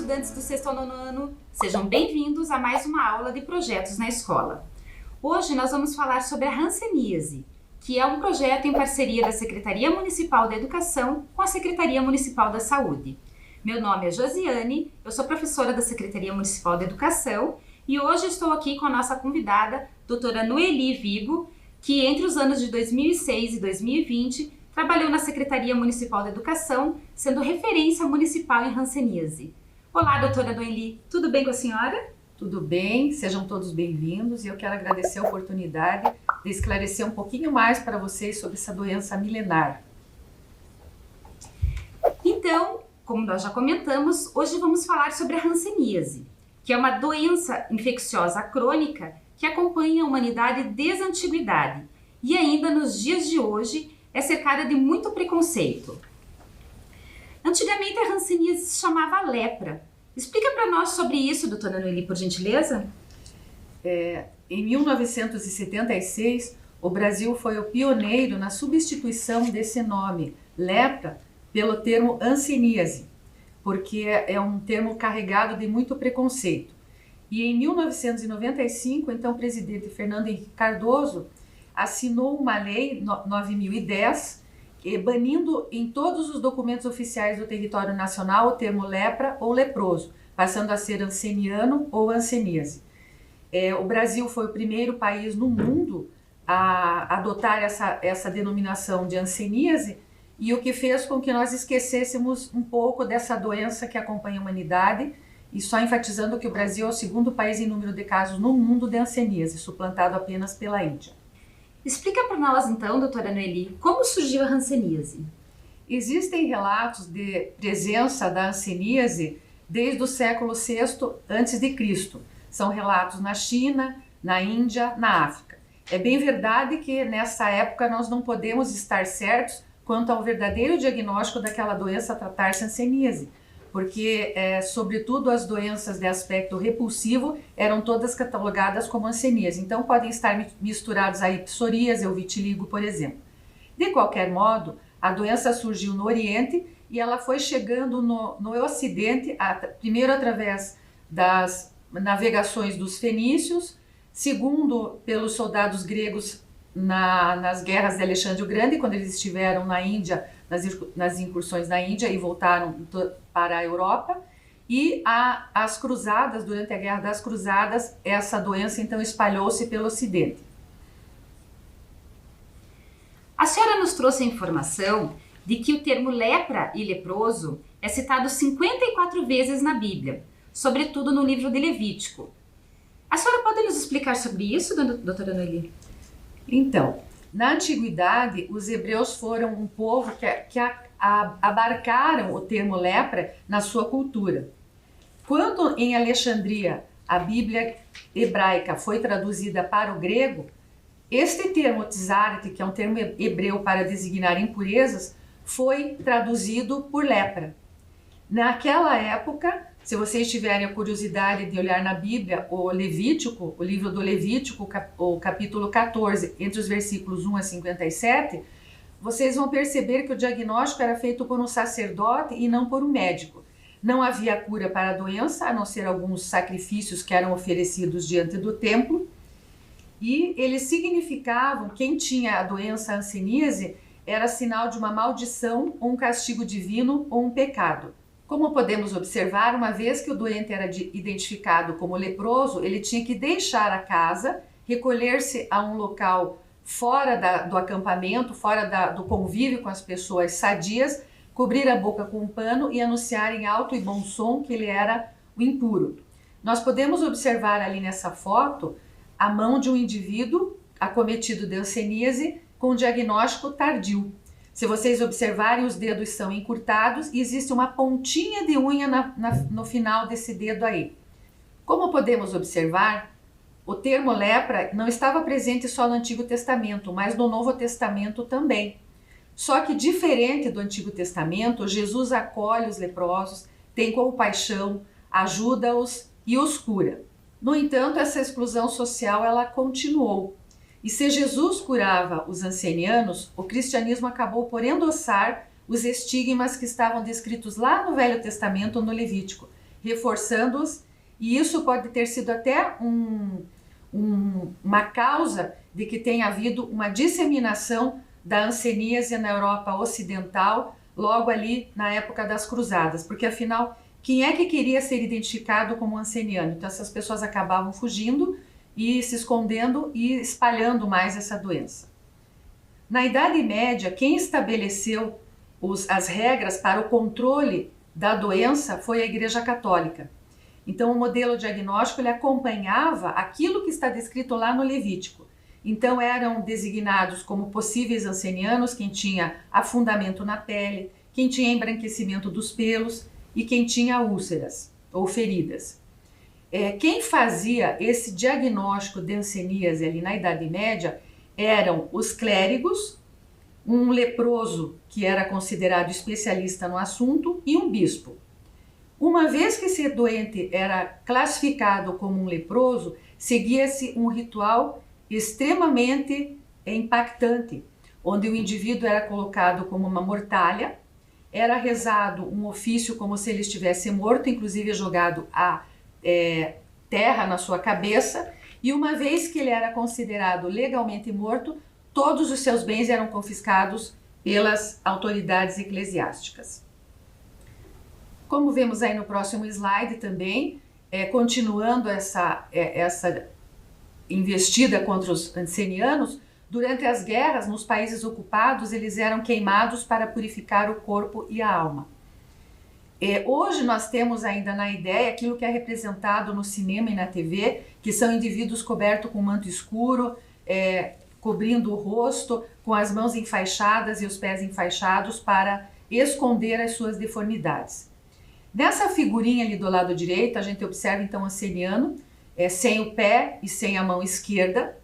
estudantes do sexto ao nono ano, sejam bem-vindos a mais uma aula de projetos na escola. Hoje nós vamos falar sobre a hanseníase, que é um projeto em parceria da Secretaria Municipal da Educação com a Secretaria Municipal da Saúde. Meu nome é Josiane, eu sou professora da Secretaria Municipal da Educação e hoje estou aqui com a nossa convidada, doutora Noeli Vigo, que entre os anos de 2006 e 2020 trabalhou na Secretaria Municipal da Educação, sendo referência municipal em hanseníase. Olá, doutora Noeli, tudo bem com a senhora? Tudo bem, sejam todos bem-vindos e eu quero agradecer a oportunidade de esclarecer um pouquinho mais para vocês sobre essa doença milenar. Então, como nós já comentamos, hoje vamos falar sobre a hanseníase, que é uma doença infecciosa crônica que acompanha a humanidade desde a antiguidade e ainda nos dias de hoje é cercada de muito preconceito. Antigamente a hanseníase se chamava lepra. Explica para nós sobre isso, doutora Noeli, por gentileza. Em 1976, o Brasil foi o pioneiro na substituição desse nome, lepra, pelo termo hanseníase, porque é um termo carregado de muito preconceito. E em 1995, então, o presidente Fernando Henrique Cardoso assinou uma lei 9.010, banindo em todos os documentos oficiais do território nacional o termo lepra ou leproso, passando a ser hanseniano ou hanseníase. O Brasil foi o primeiro país no mundo a adotar essa denominação de hanseníase, e o que fez com que nós esquecêssemos um pouco dessa doença que acompanha a humanidade, e só enfatizando que o Brasil é o segundo país em número de casos no mundo de hanseníase, suplantado apenas pela Índia. Explica para nós então, doutora Noeli, como surgiu a hanseníase? Existem relatos de presença da hanseníase desde o século VI a.C. São relatos na China, na Índia, na África. É bem verdade que nessa época nós não podemos estar certos quanto ao verdadeiro diagnóstico daquela doença tratar-se hanseníase, porque, sobretudo, as doenças de aspecto repulsivo eram todas catalogadas como hanseníase. Então, podem estar misturados aí psoríase ou vitiligo, por exemplo. De qualquer modo, a doença surgiu no Oriente e ela foi chegando no Ocidente, primeiro através das navegações dos fenícios, segundo pelos soldados gregos nas guerras de Alexandre o Grande, quando eles estiveram na Índia, nas incursões na Índia e voltaram para a Europa, e as cruzadas, durante a Guerra das Cruzadas, essa doença então espalhou-se pelo Ocidente. A senhora nos trouxe a informação de que o termo lepra e leproso é citado 54 vezes na Bíblia, sobretudo no livro de Levítico. A senhora pode nos explicar sobre isso, doutora Noeli? Então, na antiguidade, os hebreus foram um povo que abarcaram o termo lepra na sua cultura. Quando em Alexandria a Bíblia hebraica foi traduzida para o grego, este termo tzarete, que é um termo hebreu para designar impurezas, foi traduzido por lepra. Naquela época, se vocês tiverem a curiosidade de olhar na Bíblia, o Levítico, o livro do Levítico, o capítulo 14, entre os versículos 1 a 57, vocês vão perceber que o diagnóstico era feito por um sacerdote e não por um médico. Não havia cura para a doença, a não ser alguns sacrifícios que eram oferecidos diante do templo, e eles significavam, quem tinha a doença hanseníase, era sinal de uma maldição, ou um castigo divino ou um pecado. Como podemos observar, uma vez que o doente era identificado como leproso, ele tinha que deixar a casa, recolher-se a um local fora do acampamento, fora do convívio com as pessoas sadias, cobrir a boca com um pano e anunciar em alto e bom som que ele era o impuro. Nós podemos observar ali nessa foto a mão de um indivíduo acometido de hanseníase com diagnóstico tardio. Se vocês observarem, os dedos são encurtados e existe uma pontinha de unha no final desse dedo aí. Como podemos observar, o termo lepra não estava presente só no Antigo Testamento, mas no Novo Testamento também. Só que, diferente do Antigo Testamento, Jesus acolhe os leprosos, tem compaixão, ajuda-os e os cura. No entanto, essa exclusão social ela continuou. E se Jesus curava os hansenianos, o cristianismo acabou por endossar os estigmas que estavam descritos lá no Velho Testamento, no Levítico, reforçando-os, e isso pode ter sido até uma causa de que tenha havido uma disseminação da hanseníase na Europa Ocidental, logo ali na época das Cruzadas, porque afinal, quem é que queria ser identificado como hanseniano? Então essas pessoas acabavam fugindo e se escondendo e espalhando mais essa doença. Na Idade Média, quem estabeleceu as regras para o controle da doença foi a Igreja Católica. Então o modelo diagnóstico ele acompanhava aquilo que está descrito lá no Levítico. Então eram designados como possíveis hansenianos quem tinha afundamento na pele, quem tinha embranquecimento dos pelos e quem tinha úlceras ou feridas. Quem fazia esse diagnóstico de hanseníase ali na Idade Média eram os clérigos, um leproso que era considerado especialista no assunto e um bispo. Uma vez que esse doente era classificado como um leproso, seguia-se um ritual extremamente impactante, onde o indivíduo era colocado como uma mortalha, era rezado um ofício como se ele estivesse morto, inclusive jogado a terra na sua cabeça, e uma vez que ele era considerado legalmente morto, todos os seus bens eram confiscados pelas autoridades eclesiásticas. Como vemos aí no próximo slide também, continuando essa investida contra os hansenianos, durante as guerras nos países ocupados eles eram queimados para purificar o corpo e a alma. Hoje nós temos ainda na ideia aquilo que é representado no cinema e na TV, que são indivíduos cobertos com manto escuro, cobrindo o rosto, com as mãos enfaixadas e os pés enfaixados para esconder as suas deformidades. Nessa figurinha ali do lado direito, a gente observa então o hanseniano, sem o pé e sem a mão esquerda,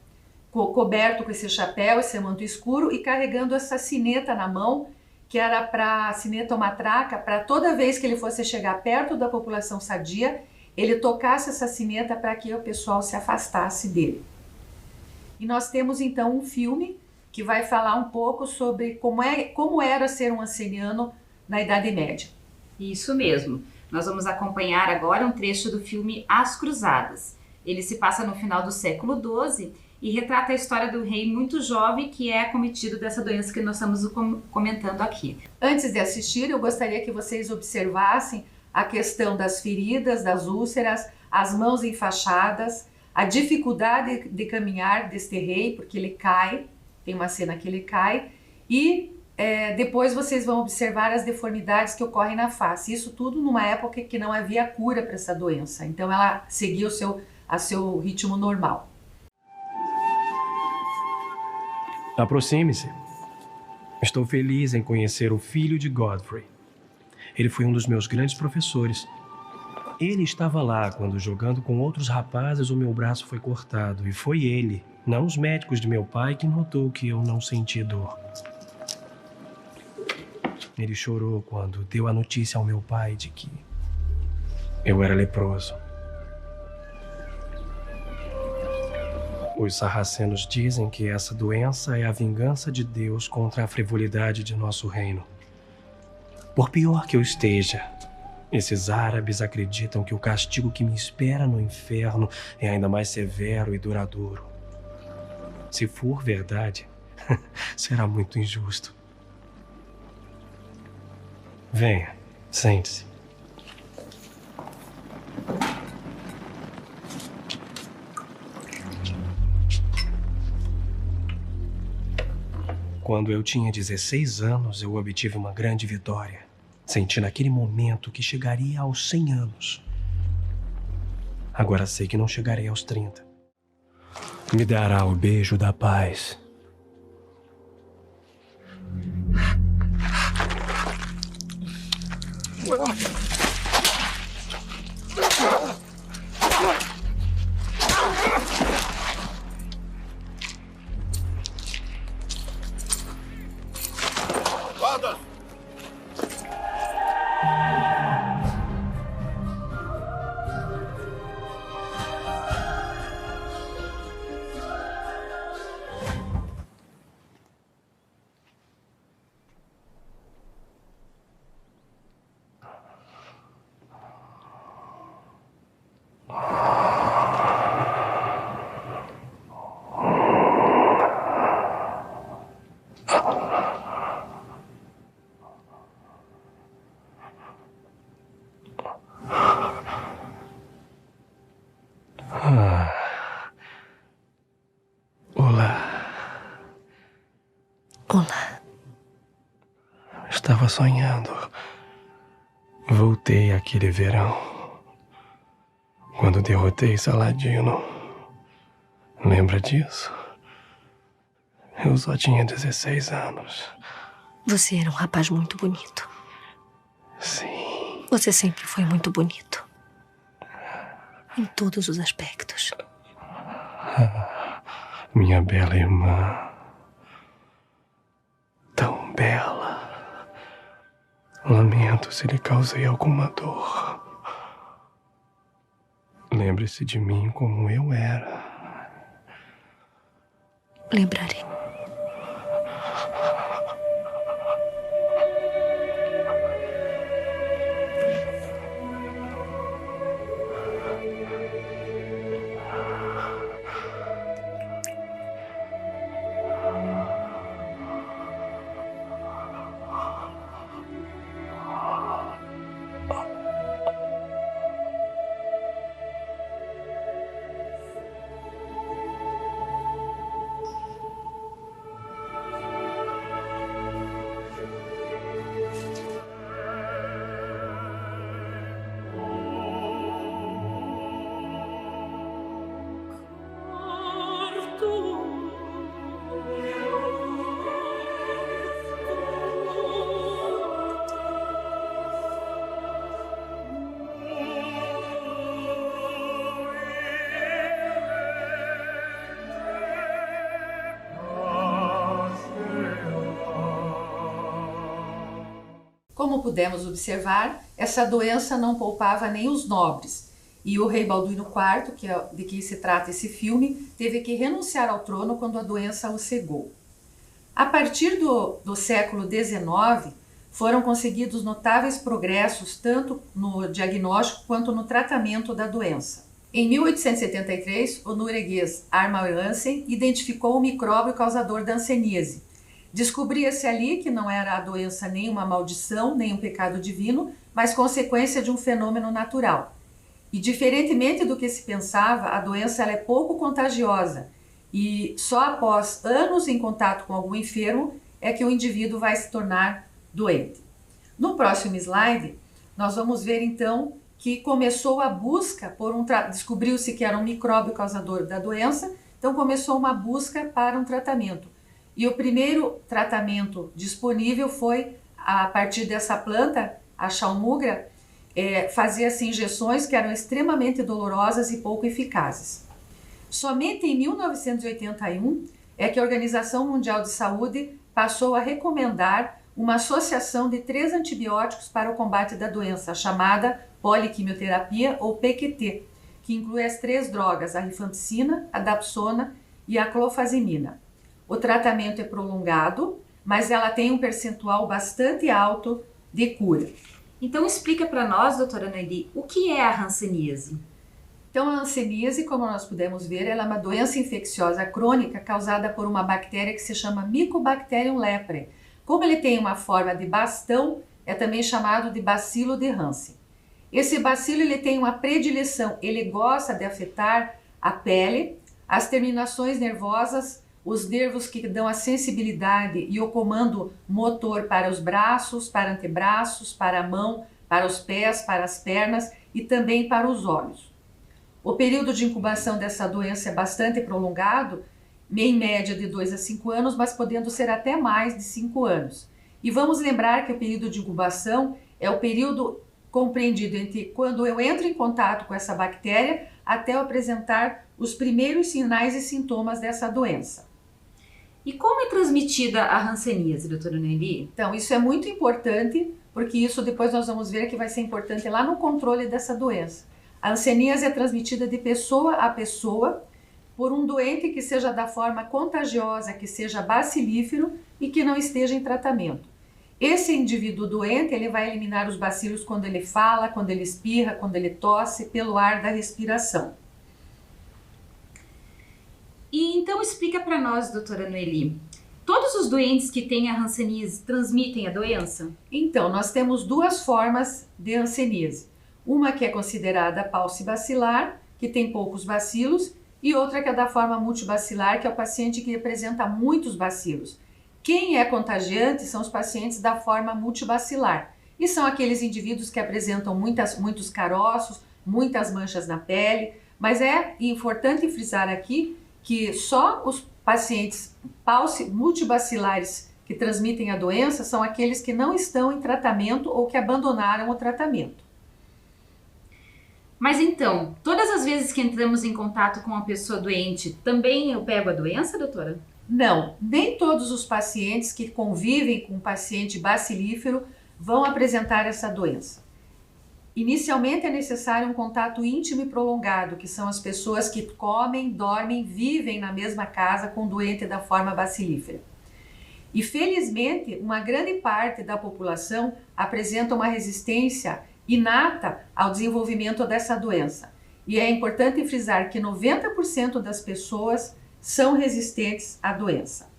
coberto com esse chapéu, esse manto escuro e carregando essa sineta na mão, que era para sineta ou matraca, para toda vez que ele fosse chegar perto da população sadia, ele tocasse essa sineta para que o pessoal se afastasse dele. E nós temos então um filme que vai falar um pouco sobre como era ser um hanseniano na Idade Média. Isso mesmo. Nós vamos acompanhar agora um trecho do filme As Cruzadas. Ele se passa no final do século XII e retrata a história do rei muito jovem que é acometido dessa doença que nós estamos comentando aqui. Antes de assistir, eu gostaria que vocês observassem a questão das feridas, das úlceras, as mãos enfaixadas, a dificuldade de caminhar deste rei, porque ele cai, tem uma cena que ele cai, e depois vocês vão observar as deformidades que ocorrem na face. Isso tudo numa época que não havia cura para essa doença, então ela seguia a seu ritmo normal. Aproxime-se. Estou feliz em conhecer o filho de Godfrey. Ele foi um dos meus grandes professores. Ele estava lá quando, jogando com outros rapazes, o meu braço foi cortado. E foi ele, não os médicos de meu pai, que notou que eu não senti dor. Ele chorou quando deu a notícia ao meu pai de que eu era leproso. Os sarracenos dizem que essa doença é a vingança de Deus contra a frivolidade de nosso reino. Por pior que eu esteja, esses árabes acreditam que o castigo que me espera no inferno é ainda mais severo e duradouro. Se for verdade, será muito injusto. Venha, sente-se. Quando eu tinha 16 anos, eu obtive uma grande vitória. Senti naquele momento que chegaria aos 100 anos. Agora sei que não chegarei aos 30. Me dará o beijo da paz. Olá. Olá. Estava sonhando. Voltei àquele verão, quando derrotei Saladino. Lembra disso? Eu só tinha 16 anos. Você era um rapaz muito bonito. Sim. Você sempre foi muito bonito. Em todos os aspectos. Minha bela irmã. Tão bela. Lamento se lhe causei alguma dor. Lembre-se de mim como eu era. Lembrarei. Como pudemos observar, essa doença não poupava nem os nobres, e o rei Balduíno IV, de que se trata esse filme, teve que renunciar ao trono quando a doença o cegou. A partir do século XIX, foram conseguidos notáveis progressos tanto no diagnóstico quanto no tratamento da doença. Em 1873, o norueguês Armand Hansen identificou o micróbio causador da hanseníase. Descobria-se ali que não era a doença nem uma maldição, nem um pecado divino, mas consequência de um fenômeno natural. E diferentemente do que se pensava, a doença ela é pouco contagiosa e só após anos em contato com algum enfermo é que o indivíduo vai se tornar doente. No próximo slide, nós vamos ver então que começou a busca por descobriu-se que era um micróbio causador da doença, então começou uma busca para um tratamento. E o primeiro tratamento disponível foi, a partir dessa planta, a chalmugra, fazia-se injeções que eram extremamente dolorosas e pouco eficazes. Somente em 1981 é que a Organização Mundial de Saúde passou a recomendar uma associação de 3 antibióticos para o combate da doença, chamada poliquimioterapia ou PQT, que inclui as 3 drogas, a rifampicina, a dapsona e a clofazimina. O tratamento é prolongado, mas ela tem um percentual bastante alto de cura. Então explica para nós, doutora Noeli, o que é a hanseníase? Então a hanseníase, como nós pudemos ver, ela é uma doença infecciosa crônica causada por uma bactéria que se chama Mycobacterium leprae. Como ele tem uma forma de bastão, é também chamado de bacilo de Hansen. Esse bacilo ele tem uma predileção, ele gosta de afetar a pele, as terminações nervosas, os nervos que dão a sensibilidade e o comando motor para os braços, para antebraços, para a mão, para os pés, para as pernas e também para os olhos. O período de incubação dessa doença é bastante prolongado, em média de 2 a 5 anos, mas podendo ser até mais de 5 anos. E vamos lembrar que o período de incubação é o período compreendido entre quando eu entro em contato com essa bactéria até eu apresentar os primeiros sinais e sintomas dessa doença. E como é transmitida a hanseníase, doutora Noeli? Então, isso é muito importante, porque isso depois nós vamos ver que vai ser importante lá no controle dessa doença. A hanseníase é transmitida de pessoa a pessoa por um doente que seja da forma contagiosa, que seja bacilífero e que não esteja em tratamento. Esse indivíduo doente, ele vai eliminar os bacilos quando ele fala, quando ele espirra, quando ele tosse, pelo ar da respiração. E então explica para nós, doutora Noeli, Todos os doentes que têm a hanseníase transmitem a doença? Então, nós temos duas formas de hanseníase. Uma que é considerada paucibacilar, que tem poucos bacilos, e outra que é da forma multibacilar, que é o paciente que apresenta muitos bacilos. Quem é contagiante são os pacientes da forma multibacilar, e são aqueles indivíduos que apresentam muitos caroços, muitas manchas na pele, mas é importante frisar aqui que só os pacientes multibacilares que transmitem a doença são aqueles que não estão em tratamento ou que abandonaram o tratamento. Mas então, todas as vezes que entramos em contato com uma pessoa doente, também eu pego a doença, doutora? Não, nem todos os pacientes que convivem com um paciente bacilífero vão apresentar essa doença. Inicialmente é necessário um contato íntimo e prolongado, que são as pessoas que comem, dormem, vivem na mesma casa com o doente da forma bacilífera. E felizmente, uma grande parte da população apresenta uma resistência inata ao desenvolvimento dessa doença. E é importante frisar que 90% das pessoas são resistentes à doença.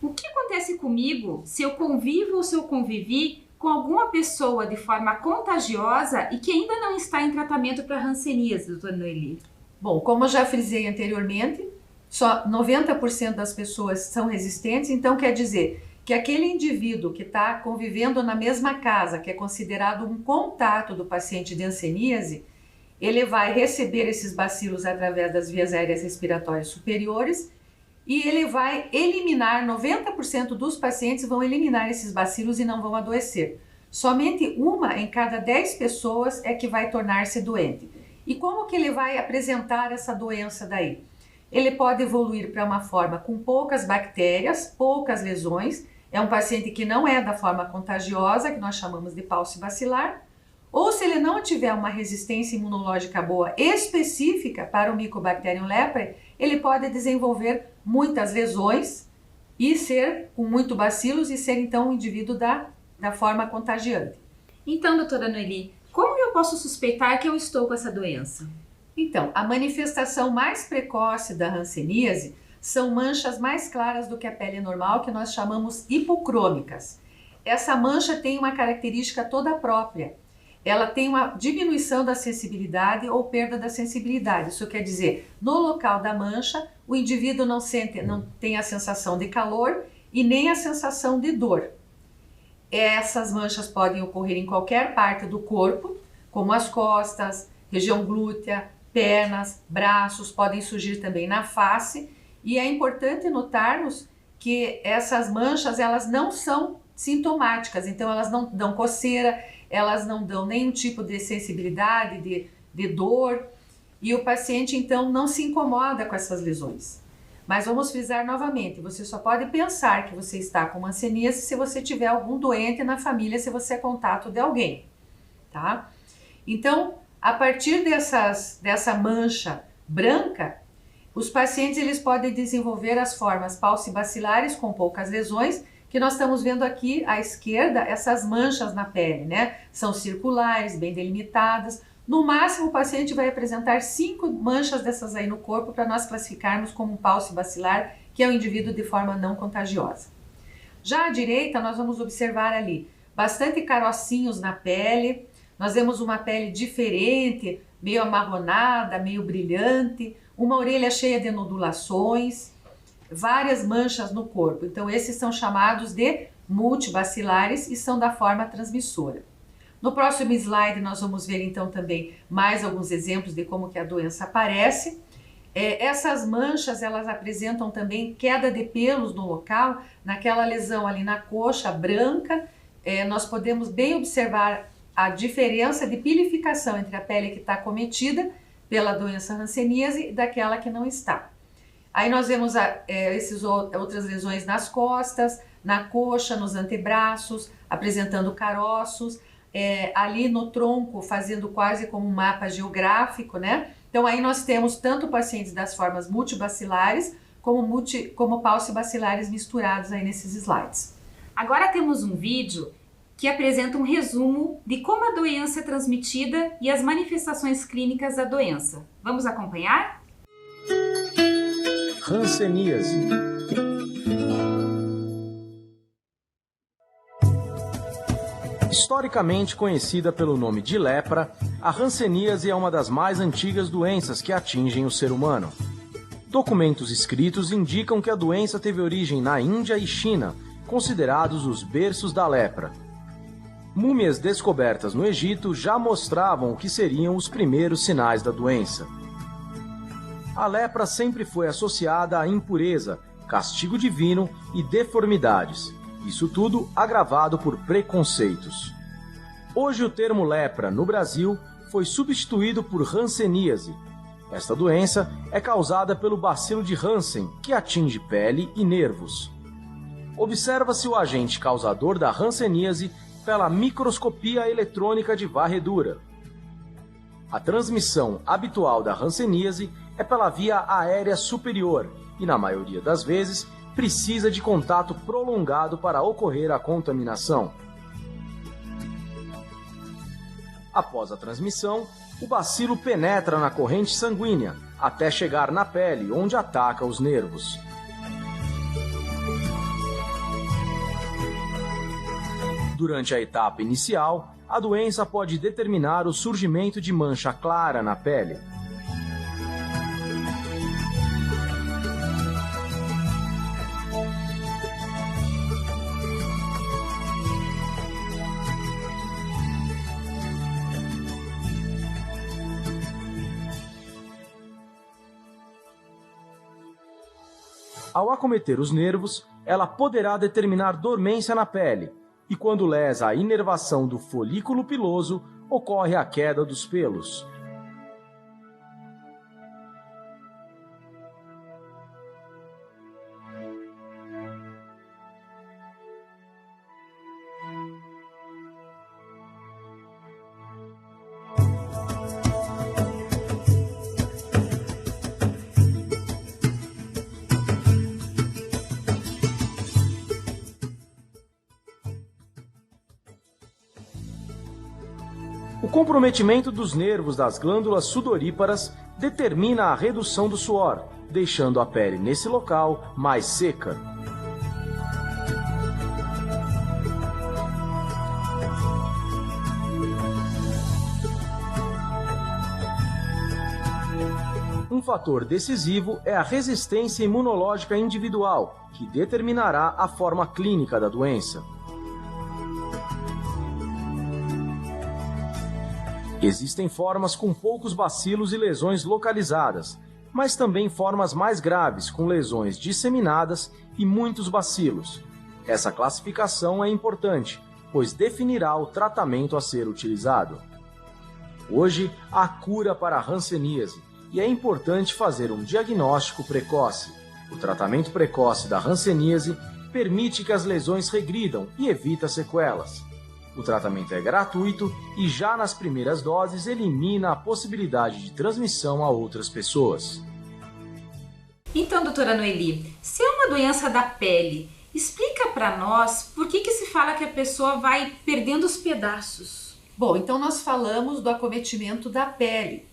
O que acontece comigo se eu convivo ou se eu convivi com alguma pessoa de forma contagiosa e que ainda não está em tratamento para hanseníase, doutora Noeli? Bom, como eu já frisei anteriormente, só 90% das pessoas são resistentes, então quer dizer que aquele indivíduo que está convivendo na mesma casa, que é considerado um contato do paciente de hanseníase, ele vai receber esses bacilos através das vias aéreas respiratórias superiores e ele vai eliminar, 90% dos pacientes vão eliminar esses bacilos e não vão adoecer. Somente uma em cada 10 pessoas é que vai tornar-se doente. E como que ele vai apresentar essa doença daí? Ele pode evoluir para uma forma com poucas bactérias, poucas lesões, é um paciente que não é da forma contagiosa, que nós chamamos de paucibacilar, ou se ele não tiver uma resistência imunológica boa específica para o Mycobacterium leprae, ele pode desenvolver muitas lesões e ser com muito bacilos e ser então um indivíduo da forma contagiante. Então, doutora Noeli, como eu posso suspeitar que eu estou com essa doença? Então, a manifestação mais precoce da hanseníase são manchas mais claras do que a pele normal, que nós chamamos hipocrômicas. Essa mancha tem uma característica toda própria. Ela tem uma diminuição da sensibilidade ou perda da sensibilidade. Isso quer dizer, no local da mancha, o indivíduo não tem a sensação de calor e nem a sensação de dor. Essas manchas podem ocorrer em qualquer parte do corpo, como as costas, região glútea, pernas, braços, podem surgir também na face. E é importante notarmos que essas manchas, elas não são sintomáticas, então elas não dão coceira, elas não dão nenhum tipo de sensibilidade, de dor, e o paciente então não se incomoda com essas lesões. Mas vamos frisar novamente, você só pode pensar que você está com hanseníase se você tiver algum doente na família, se você é contato de alguém, tá? Então, a partir dessa mancha branca, os pacientes eles podem desenvolver as formas paucibacilares com poucas lesões, que nós estamos vendo aqui à esquerda, essas manchas na pele, né? São circulares, bem delimitadas. No máximo, o paciente vai apresentar 5 manchas dessas aí no corpo para nós classificarmos como um paucibacilar, que é um indivíduo de forma não contagiosa. Já à direita, nós vamos observar ali bastante carocinhos na pele, nós vemos uma pele diferente, meio amarronada, meio brilhante, uma orelha cheia de nodulações, várias manchas no corpo. Então, esses são chamados de multibacilares e são da forma transmissora. No próximo slide, nós vamos ver então também mais alguns exemplos de como que a doença aparece. Essas manchas, elas apresentam também queda de pelos no local, naquela lesão ali na coxa branca, nós podemos bem observar a diferença de pilificação entre a pele que está acometida pela doença hanseníase e daquela que não está. Aí nós vemos outras lesões nas costas, na coxa, nos antebraços, apresentando caroços, ali no tronco, fazendo quase como um mapa geográfico, né? Então aí nós temos tanto pacientes das formas multibacilares como paucibacilares misturados aí nesses slides. Agora temos um vídeo que apresenta um resumo de como a doença é transmitida e as manifestações clínicas da doença. Vamos acompanhar? hanseníase. Historicamente conhecida pelo nome de lepra, a hanseníase é uma das mais antigas doenças que atingem o ser humano. Documentos escritos indicam que a doença teve origem na Índia e China, considerados os berços da lepra. Múmias descobertas no Egito já mostravam o que seriam os primeiros sinais da doença. A lepra sempre foi associada à impureza, castigo divino e deformidades. Isso tudo agravado por preconceitos. Hoje o termo lepra no Brasil foi substituído por hanseníase. Esta doença é causada pelo bacilo de Hansen, que atinge pele e nervos. Observa-se o agente causador da hanseníase pela microscopia eletrônica de varredura. A transmissão habitual da hanseníase é pela via aérea superior e, na maioria das vezes, precisa de contato prolongado para ocorrer a contaminação. Após a transmissão, o bacilo penetra na corrente sanguínea até chegar na pele, onde ataca os nervos. Durante a etapa inicial, a doença pode determinar o surgimento de mancha clara na pele. Ao acometer os nervos, ela poderá determinar dormência na pele, e quando lesa a inervação do folículo piloso, ocorre a queda dos pelos. O comprometimento dos nervos das glândulas sudoríparas determina a redução do suor, deixando a pele nesse local mais seca. Um fator decisivo é a resistência imunológica individual, que determinará a forma clínica da doença. Existem formas com poucos bacilos e lesões localizadas, mas também formas mais graves com lesões disseminadas e muitos bacilos. Essa classificação é importante, pois definirá o tratamento a ser utilizado. Hoje, há cura para a hanseníase e é importante fazer um diagnóstico precoce. O tratamento precoce da hanseníase permite que as lesões regridam e evita sequelas. O tratamento é gratuito e já nas primeiras doses elimina a possibilidade de transmissão a outras pessoas. Então, doutora Noeli, se é uma doença da pele, explica para nós por que se fala que a pessoa vai perdendo os pedaços. Bom, então nós falamos do acometimento da pele,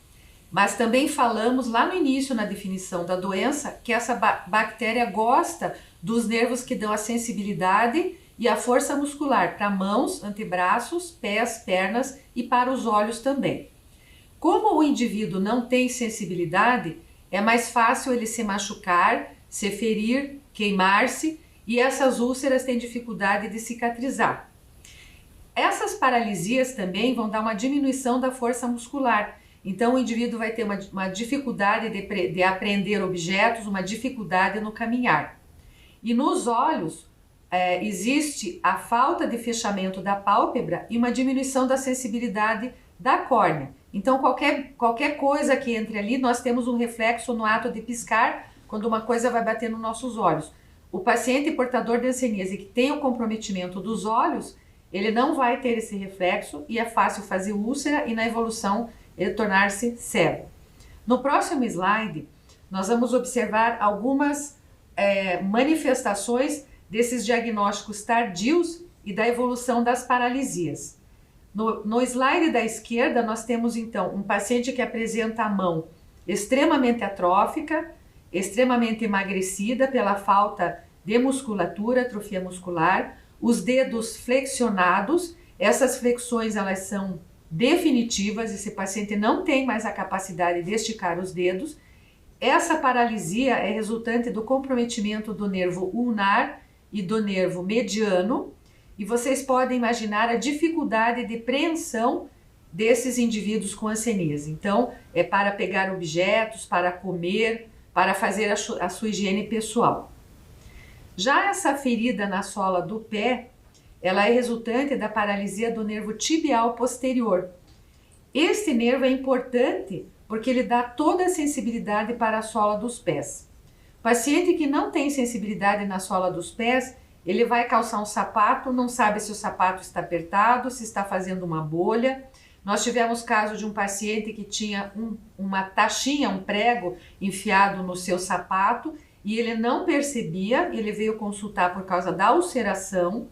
mas também falamos lá no início, na definição da doença, que essa bactéria gosta dos nervos que dão a sensibilidade e a força muscular para mãos, antebraços, pés, pernas e para os olhos também. Como o indivíduo não tem sensibilidade, é mais fácil ele se machucar, se ferir, queimar-se, e essas úlceras têm dificuldade de cicatrizar. Essas paralisias também vão dar uma diminuição da força muscular, então o indivíduo vai ter uma dificuldade de apreender objetos, uma dificuldade no caminhar. E nos olhos, existe a falta de fechamento da pálpebra e uma diminuição da sensibilidade da córnea. Então, qualquer coisa que entre ali, nós temos um reflexo no ato de piscar, quando uma coisa vai bater nos nossos olhos. O paciente portador de hanseníase que tem o comprometimento dos olhos, ele não vai ter esse reflexo e é fácil fazer úlcera e na evolução ele tornar-se cego. No próximo slide, nós vamos observar algumas manifestações desses diagnósticos tardios e da evolução das paralisias. No slide da esquerda, nós temos então um paciente que apresenta a mão extremamente atrófica, extremamente emagrecida pela falta de musculatura, atrofia muscular, os dedos flexionados. Essas flexões elas são definitivas, esse paciente não tem mais a capacidade de esticar os dedos. Essa paralisia é resultante do comprometimento do nervo ulnar e do nervo mediano, e vocês podem imaginar a dificuldade de preensão desses indivíduos com hanseníase. Então, é para pegar objetos, para comer, para fazer a sua higiene pessoal. Já essa ferida na sola do pé, ela é resultante da paralisia do nervo tibial posterior. Este nervo é importante porque ele dá toda a sensibilidade para a sola dos pés. O paciente que não tem sensibilidade na sola dos pés, ele vai calçar um sapato, não sabe se o sapato está apertado, se está fazendo uma bolha. Nós tivemos caso de um paciente que tinha uma taxinha, um prego enfiado no seu sapato e ele não percebia, ele veio consultar por causa da ulceração.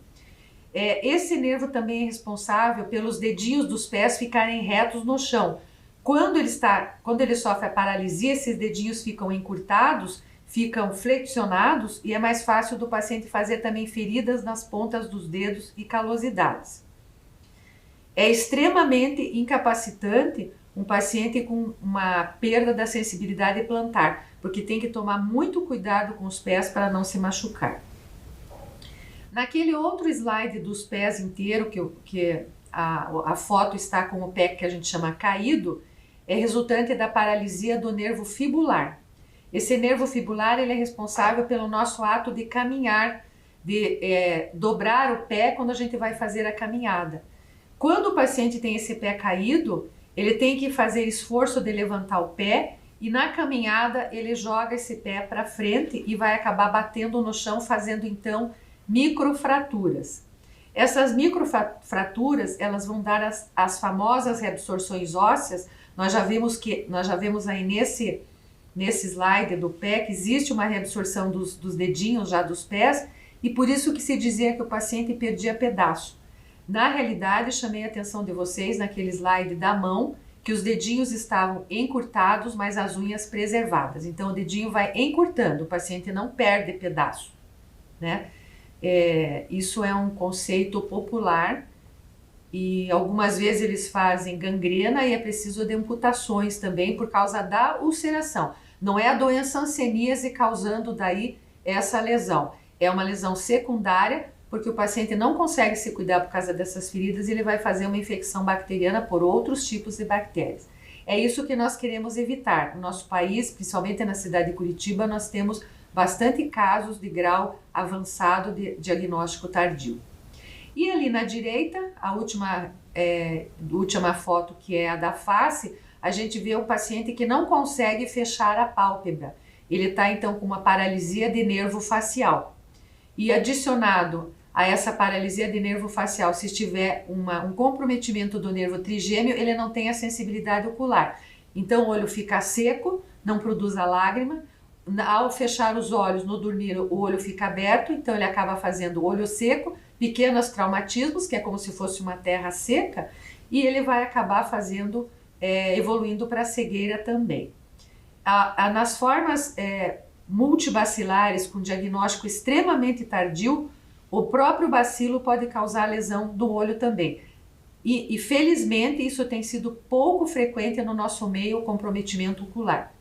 Esse nervo também é responsável pelos dedinhos dos pés ficarem retos no chão. Quando ele sofre a paralisia, esses dedinhos ficam encurtados, ficam flexionados e é mais fácil do paciente fazer também feridas nas pontas dos dedos e calosidades. É extremamente incapacitante um paciente com uma perda da sensibilidade plantar, porque tem que tomar muito cuidado com os pés para não se machucar. Naquele outro slide dos pés inteiro, que a foto está com o pé que a gente chama caído, é resultante da paralisia do nervo fibular. Esse nervo fibular ele é responsável pelo nosso ato de caminhar, de dobrar o pé quando a gente vai fazer a caminhada. Quando o paciente tem esse pé caído, ele tem que fazer esforço de levantar o pé e na caminhada ele joga esse pé para frente e vai acabar batendo no chão, fazendo então microfraturas. Essas microfraturas elas vão dar as famosas reabsorções ósseas. Nós já vimos aí nesse slide do pé que existe uma reabsorção dos dedinhos já dos pés e por isso que se dizia que o paciente perdia pedaço. Na realidade, chamei a atenção de vocês naquele slide da mão que os dedinhos estavam encurtados, mas as unhas preservadas. Então o dedinho vai encurtando, o paciente não perde pedaço, né? Isso é um conceito popular e algumas vezes eles fazem gangrena e é preciso de amputações também por causa da ulceração. Não é a doença hanseníase causando daí essa lesão, é uma lesão secundária porque o paciente não consegue se cuidar por causa dessas feridas e ele vai fazer uma infecção bacteriana por outros tipos de bactérias. É isso que nós queremos evitar. No nosso país, principalmente na cidade de Curitiba, nós temos bastante casos de grau avançado de diagnóstico tardio. E ali na direita, a última foto, que é a da face, a gente vê um paciente que não consegue fechar a pálpebra. Ele está então com uma paralisia de nervo facial. E adicionado a essa paralisia de nervo facial, se tiver um comprometimento do nervo trigêmeo, ele não tem a sensibilidade ocular. Então o olho fica seco, não produz a lágrima. Ao fechar os olhos no dormir, o olho fica aberto, então ele acaba fazendo olho seco, pequenos traumatismos, que é como se fosse uma terra seca, e ele vai acabar evoluindo para a cegueira também. Nas formas multibacilares com diagnóstico extremamente tardio, o próprio bacilo pode causar lesão do olho também. E felizmente isso tem sido pouco frequente no nosso meio, o comprometimento ocular.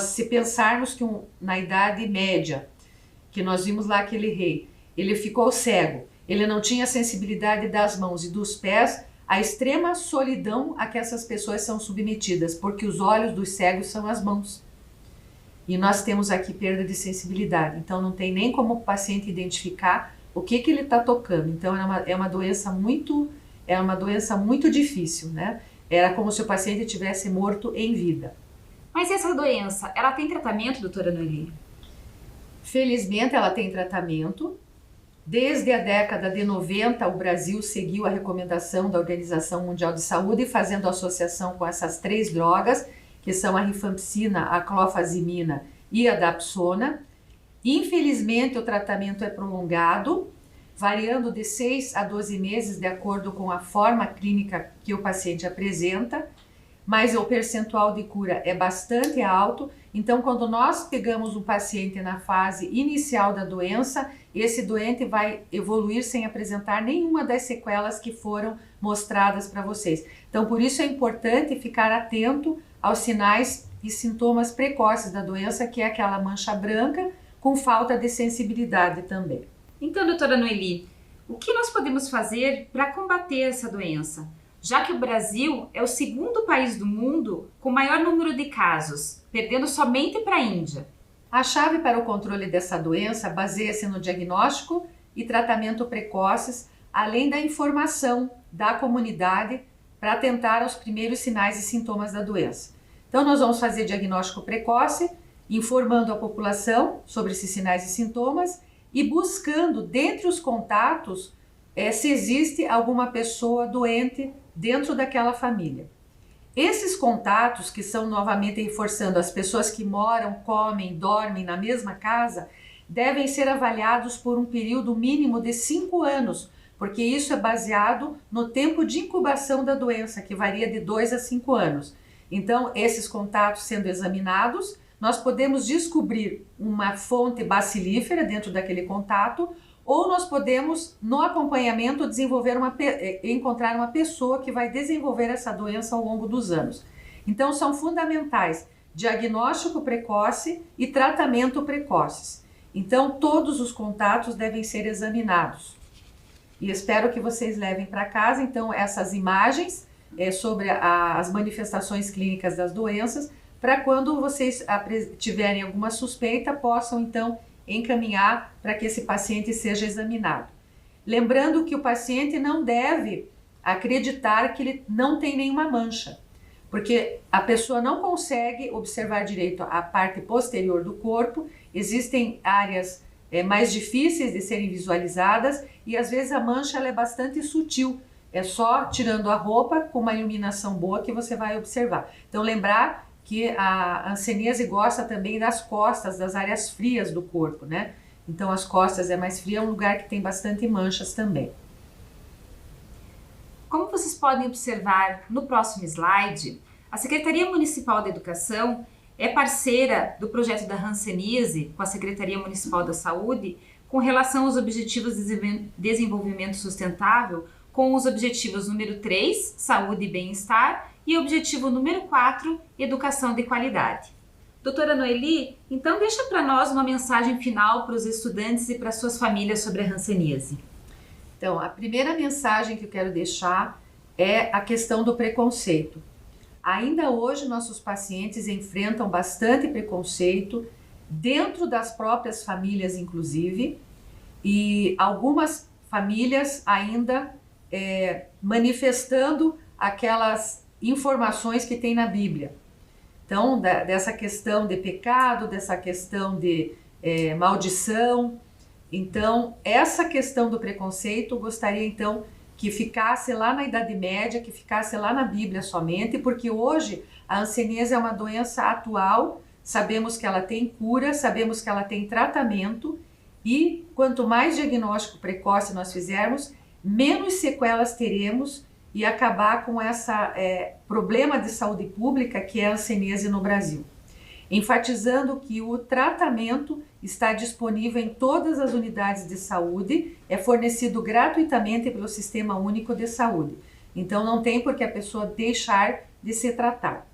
Se pensarmos que na Idade Média, que nós vimos lá aquele rei, ele ficou cego, ele não tinha sensibilidade das mãos e dos pés, a extrema solidão a que essas pessoas são submetidas, porque os olhos dos cegos são as mãos. E nós temos aqui perda de sensibilidade, então não tem nem como o paciente identificar o que ele está tocando. Então é uma doença muito difícil, né? Era como se o paciente tivesse morto em vida. Mas essa doença, ela tem tratamento, doutora Noeli? Felizmente ela tem tratamento. Desde a década de 90, o Brasil seguiu a recomendação da Organização Mundial de Saúde, fazendo associação com essas 3 drogas, que são a rifampicina, a clofazimina e a dapsona. Infelizmente, o tratamento é prolongado, variando de 6 a 12 meses, de acordo com a forma clínica que o paciente apresenta, mas o percentual de cura é bastante alto. Então, quando nós pegamos um paciente na fase inicial da doença, esse doente vai evoluir sem apresentar nenhuma das sequelas que foram mostradas para vocês. Então, por isso é importante ficar atento aos sinais e sintomas precoces da doença, que é aquela mancha branca com falta de sensibilidade também. Então, doutora Noeli, o que nós podemos fazer para combater essa doença? Já que o Brasil é o segundo país do mundo com maior número de casos, perdendo somente para a Índia. A chave para o controle dessa doença baseia-se no diagnóstico e tratamento precoces, além da informação da comunidade para atentar aos primeiros sinais e sintomas da doença. Então, nós vamos fazer diagnóstico precoce, informando a população sobre esses sinais e sintomas e buscando, dentre os contatos, se existe alguma pessoa doente dentro daquela família. Esses contatos, que são, novamente reforçando, as pessoas que moram, comem, dormem na mesma casa, devem ser avaliados por um período mínimo de 5 anos, porque isso é baseado no tempo de incubação da doença, que varia de 2 a 5 anos. Então, esses contatos sendo examinados, nós podemos descobrir uma fonte bacilífera dentro daquele contato, ou nós podemos, no acompanhamento, encontrar uma pessoa que vai desenvolver essa doença ao longo dos anos. Então, são fundamentais diagnóstico precoce e tratamento precoces. Então, todos os contatos devem ser examinados. E espero que vocês levem para casa, então, essas imagens sobre as manifestações clínicas das doenças, para quando vocês tiverem alguma suspeita, possam, então, encaminhar para que esse paciente seja examinado. Lembrando que o paciente não deve acreditar que ele não tem nenhuma mancha, porque a pessoa não consegue observar direito a parte posterior do corpo, existem áreas mais difíceis de serem visualizadas e às vezes a mancha ela é bastante sutil, é só tirando a roupa com uma iluminação boa que você vai observar. Então lembrar que a hanseníase gosta também das costas, das áreas frias do corpo, né? Então as costas é mais fria, é um lugar que tem bastante manchas também. Como vocês podem observar no próximo slide, a Secretaria Municipal da Educação é parceira do projeto da hanseníase com a Secretaria Municipal da Saúde com relação aos Objetivos de Desenvolvimento Sustentável, com os objetivos número 3, saúde e bem-estar, e objetivo número 4, educação de qualidade. Doutora Noeli, então deixa para nós uma mensagem final para os estudantes e para suas famílias sobre a hanseníase. Então, a primeira mensagem que eu quero deixar é a questão do preconceito. Ainda hoje, nossos pacientes enfrentam bastante preconceito, dentro das próprias famílias, inclusive, e algumas famílias ainda manifestando aquelas informações que tem na Bíblia. Então, dessa questão de pecado, dessa questão de maldição. Então, essa questão do preconceito, eu gostaria então que ficasse lá na Idade Média, que ficasse lá na Bíblia somente, porque hoje a hanseníase é uma doença atual, sabemos que ela tem cura, sabemos que ela tem tratamento e quanto mais diagnóstico precoce nós fizermos, menos sequelas teremos e acabar com esse problema de saúde pública que é a hanseníase no Brasil. Enfatizando que o tratamento está disponível em todas as unidades de saúde, é fornecido gratuitamente pelo Sistema Único de Saúde. Então não tem por que a pessoa deixar de se tratar.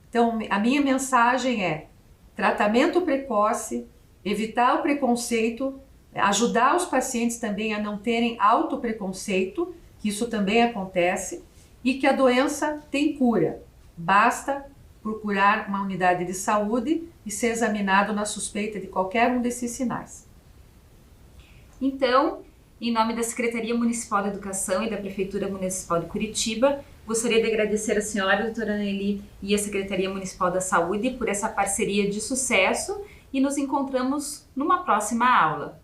Então a minha mensagem é tratamento precoce, evitar o preconceito, ajudar os pacientes também a não terem autopreconceito, que isso também acontece, e que a doença tem cura. Basta procurar uma unidade de saúde e ser examinado na suspeita de qualquer um desses sinais. Então, em nome da Secretaria Municipal da Educação e da Prefeitura Municipal de Curitiba, gostaria de agradecer a senhora, doutora Noeli, e a Secretaria Municipal da Saúde por essa parceria de sucesso e nos encontramos numa próxima aula.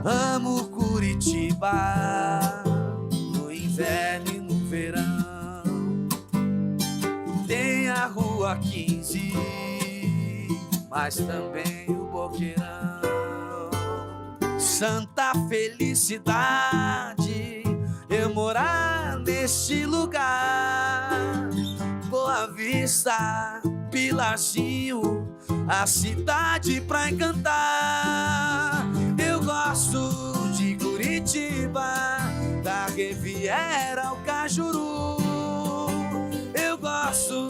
Amo Curitiba, no inverno e no verão. Tem a Rua 15, mas também o Boqueirão. Santa felicidade eu morar nesse neste lugar. Boa Vista, Pilarzinho, a cidade pra encantar. Eu gosto de Curitiba, da Riviera ao Cajuru. Eu gosto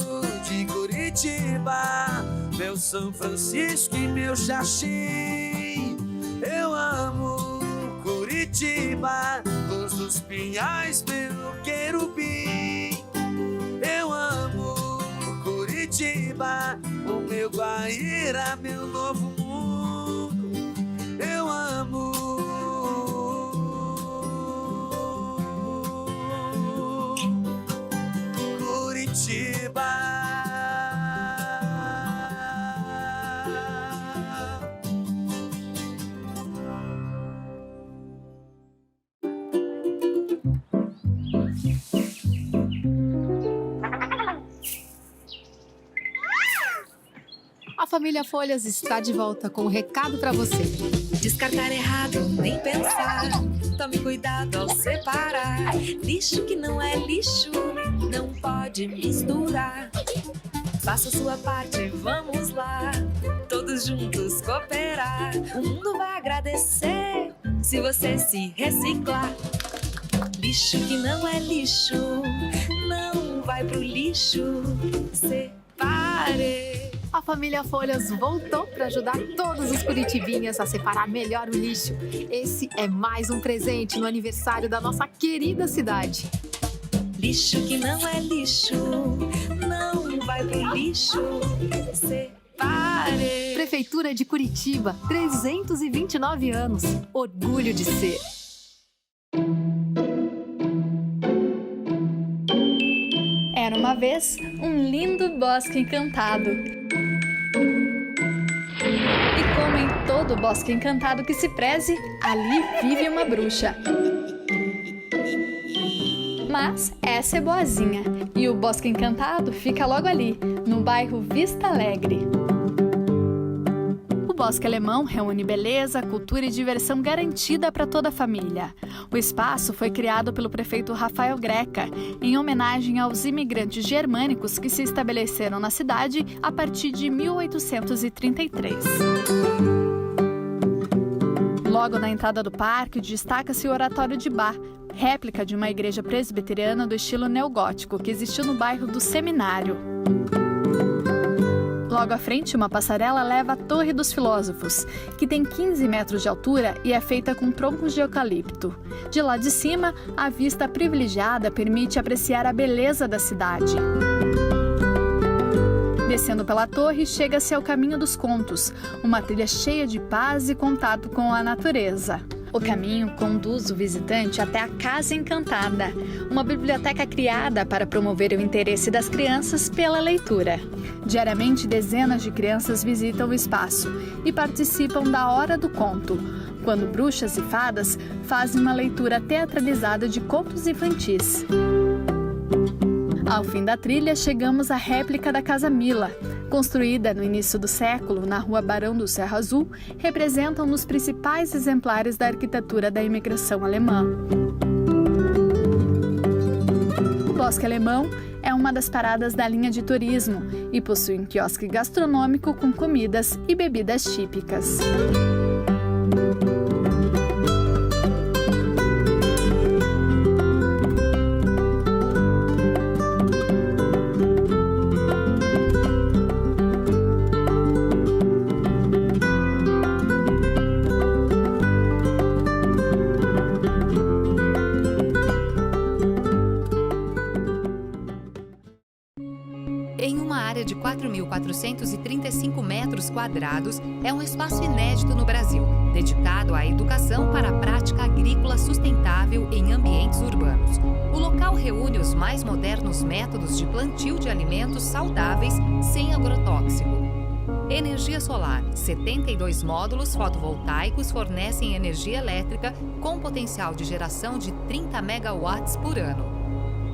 de Curitiba, meu São Francisco e meu Xaxim. Eu amo Curitiba, Luz dos Pinhais pelo Querubim. Eu amo Curitiba, o meu Guaíra, meu novo mundo. Eu amo Curitiba. A família Folhas está de volta com um recado para você. Descartar errado, nem pensar. Tome cuidado ao separar. Lixo que não é lixo, não pode misturar. Faça sua parte, vamos lá. Todos juntos cooperar. O mundo vai agradecer se você se reciclar. Lixo que não é lixo, não vai pro lixo. Separe. A família Folhas voltou para ajudar todos os curitibinhas a separar melhor o lixo. Esse é mais um presente no aniversário da nossa querida cidade. Lixo que não é lixo, não vai pro lixo. Separe. Prefeitura de Curitiba, 329 anos. Orgulho de ser. Era uma vez um lindo bosque encantado. E como em todo bosque encantado que se preze, ali vive uma bruxa. Mas essa é boazinha, e o Bosque Encantado fica logo ali, no bairro Vista Alegre. O Bosque Alemão reúne beleza, cultura e diversão garantida para toda a família. O espaço foi criado pelo prefeito Rafael Greca, em homenagem aos imigrantes germânicos que se estabeleceram na cidade a partir de 1833. Logo na entrada do parque, destaca-se o Oratório de Bá, réplica de uma igreja presbiteriana do estilo neogótico que existiu no bairro do Seminário. Logo à frente, uma passarela leva à Torre dos Filósofos, que tem 15 metros de altura e é feita com troncos de eucalipto. De lá de cima, a vista privilegiada permite apreciar a beleza da cidade. Descendo pela torre, chega-se ao Caminho dos Contos, uma trilha cheia de paz e contato com a natureza. O caminho conduz o visitante até a Casa Encantada, uma biblioteca criada para promover o interesse das crianças pela leitura. Diariamente, dezenas de crianças visitam o espaço e participam da Hora do Conto, quando bruxas e fadas fazem uma leitura teatralizada de contos infantis. Ao fim da trilha, chegamos à réplica da Casa Mila. Construída no início do século, na rua Barão do Cerro Azul, representa um dos principais exemplares da arquitetura da imigração alemã. O Bosque Alemão é uma das paradas da linha de turismo e possui um quiosque gastronômico com comidas e bebidas típicas. Em uma área de 4.435 metros quadrados, é um espaço inédito no Brasil, dedicado à educação para a prática agrícola sustentável em ambientes urbanos. O local reúne os mais modernos métodos de plantio de alimentos saudáveis sem agrotóxico. Energia solar. 72 módulos fotovoltaicos fornecem energia elétrica com potencial de geração de 30 megawatts por ano.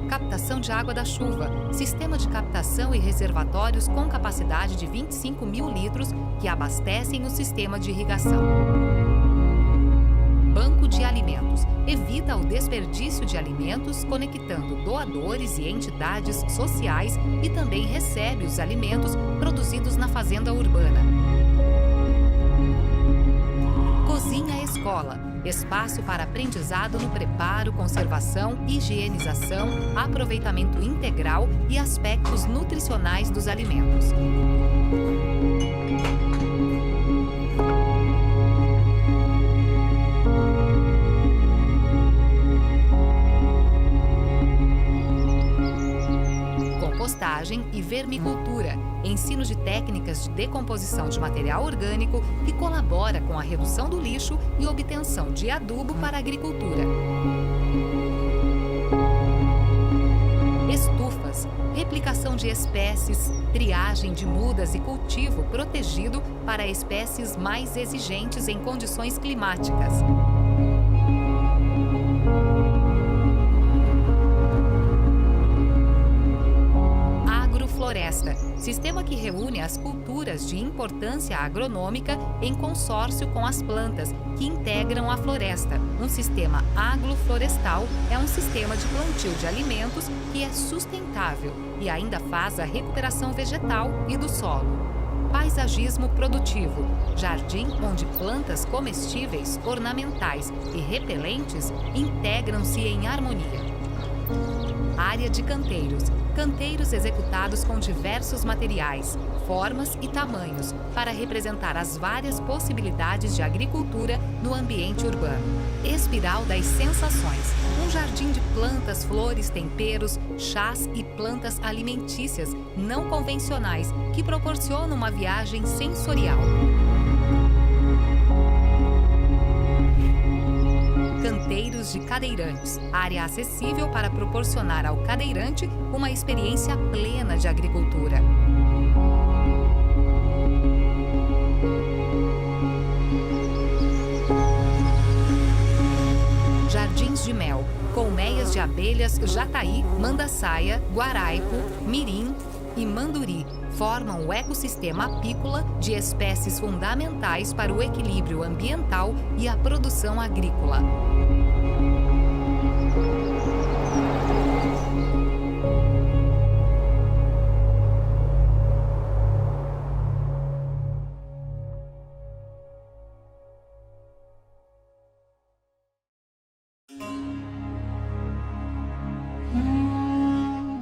Captação de água da chuva, sistema de captação e reservatórios com capacidade de 25 mil litros que abastecem o sistema de irrigação. Banco de alimentos. Evita o desperdício de alimentos, conectando doadores e entidades sociais e também recebe os alimentos produzidos na fazenda urbana. Cozinha Escola. Espaço para aprendizado no preparo, conservação, higienização, aproveitamento integral e aspectos nutricionais dos alimentos. Compostagem e vermicultura, ensino de técnicas de decomposição de material orgânico que colabora com a redução do lixo e obtenção de adubo para a agricultura. Estufas, replicação de espécies, triagem de mudas e cultivo protegido para espécies mais exigentes em condições climáticas. Agrofloresta, sistema que reúne as culturas de importância agronômica em consórcio com as plantas que integram a floresta. Um sistema agroflorestal é um sistema de plantio de alimentos que é sustentável e ainda faz a recuperação vegetal e do solo. Paisagismo produtivo, jardim onde plantas comestíveis, ornamentais e repelentes integram-se em harmonia. Área de canteiros. Canteiros executados com diversos materiais, formas e tamanhos para representar as várias possibilidades de agricultura no ambiente urbano. Espiral das sensações. Um jardim de plantas, flores, temperos, chás e plantas alimentícias não convencionais que proporcionam uma viagem sensorial. Canteiros de cadeirantes, área acessível para proporcionar ao cadeirante uma experiência plena de agricultura. Jardins de mel, colmeias de abelhas jataí, mandaçaia, guaraipo, mirim e manduri formam o ecossistema apícola de espécies fundamentais para o equilíbrio ambiental e a produção agrícola.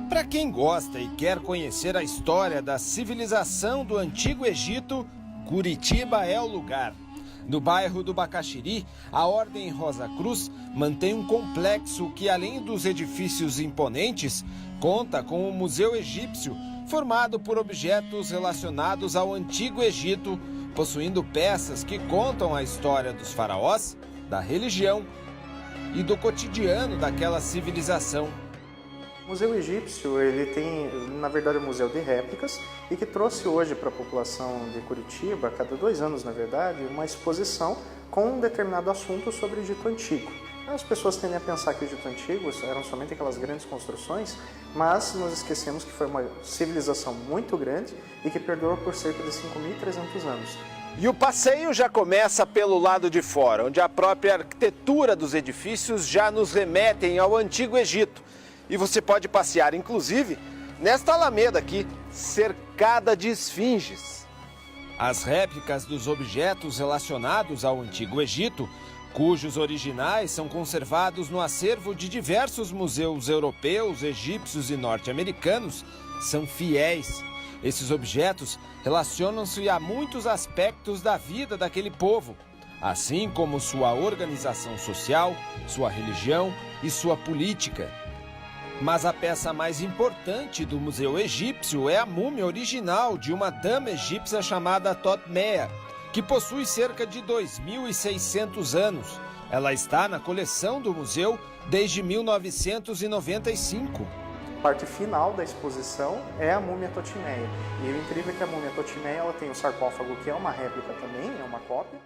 Para quem gosta e quer conhecer a história da civilização do Antigo Egito, Curitiba é o lugar. No bairro do Bacaxiri, a Ordem Rosa Cruz mantém um complexo que, além dos edifícios imponentes, conta com o Museu Egípcio, formado por objetos relacionados ao Antigo Egito, possuindo peças que contam a história dos faraós, da religião e do cotidiano daquela civilização. O Museu Egípcio, ele tem, na verdade, um museu de réplicas e que trouxe hoje para a população de Curitiba, a cada 2 anos, na verdade, uma exposição com um determinado assunto sobre o Egito Antigo. As pessoas tendem a pensar que o Egito Antigo eram somente aquelas grandes construções, mas nós esquecemos que foi uma civilização muito grande e que perdurou por cerca de 5.300 anos. E o passeio já começa pelo lado de fora, onde a própria arquitetura dos edifícios já nos remetem ao Antigo Egito. E você pode passear, inclusive, nesta alameda aqui, cercada de esfinges. As réplicas dos objetos relacionados ao Antigo Egito, cujos originais são conservados no acervo de diversos museus europeus, egípcios e norte-americanos, são fiéis. Esses objetos relacionam-se a muitos aspectos da vida daquele povo, assim como sua organização social, sua religião e sua política. Mas a peça mais importante do Museu Egípcio é a múmia original de uma dama egípcia chamada Thotmea, que possui cerca de 2.600 anos. Ela está na coleção do museu desde 1995. A parte final da exposição é a múmia Thotmea. E o incrível é que a múmia Thotmea ela tem o sarcófago, que é uma réplica também, é uma cópia.